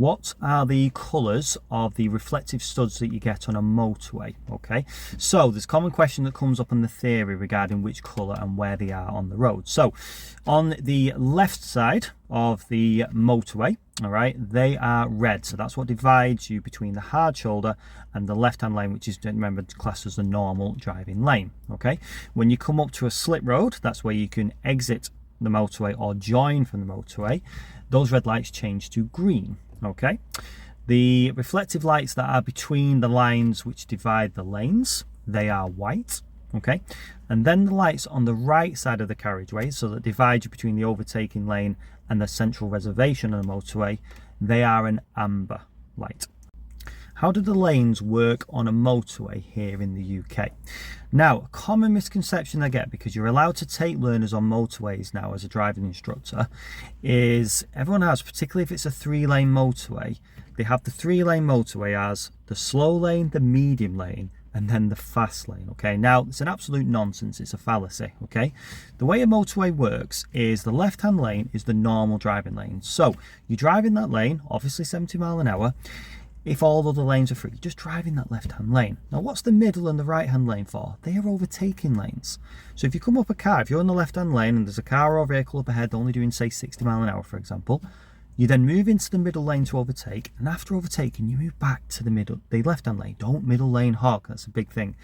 What are the colours of the reflective studs that you get on a motorway? Okay, so there's a common question that comes up in the theory regarding which colour and where they are on the road. So on the left side of the motorway, all right, they are red. So that's what divides you between the hard shoulder and the left-hand lane, which is, remember, classed as the normal driving lane. Okay, when you come up to a slip road, that's where you can exit the motorway or join from the motorway. Those red lights change to green. Okay, the reflective lights that are between the lines which divide the lanes, they are white. Okay, and then the lights on the right side of the carriageway, so that divide you between the overtaking lane and the Central Reservation on the motorway, they are an amber light. How do the lanes work on a motorway here in the UK? Now, a common misconception I get, because you're allowed to take learners on motorways now as a driving instructor, is everyone has, particularly if it's a 3-lane motorway, they have the 3-lane motorway as the slow lane, the medium lane, and then the fast lane. Okay, now it's an absolute nonsense, it's a fallacy. Okay, the way a motorway works is the left-hand lane is the normal driving lane. So you drive in that lane, obviously 70 miles an hour. If all other lanes are free, you just drive in that left-hand lane. Now, what's the middle and the right-hand lane for? They are overtaking lanes. So if you come up a car, if you're in the left-hand lane and there's a car or vehicle up ahead only doing, say, 60 miles an hour, for example, you then move into the middle lane to overtake, and after overtaking, you move back to the left-hand lane. Don't middle lane hog, that's a big thing.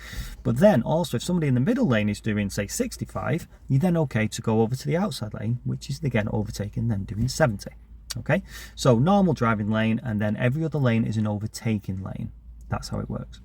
But then also, if somebody in the middle lane is doing, say, 65, you're then okay to go over to the outside lane, which is again overtaking, then doing 70. Okay, so normal driving lane, and then every other lane is an overtaking lane. That's how it works.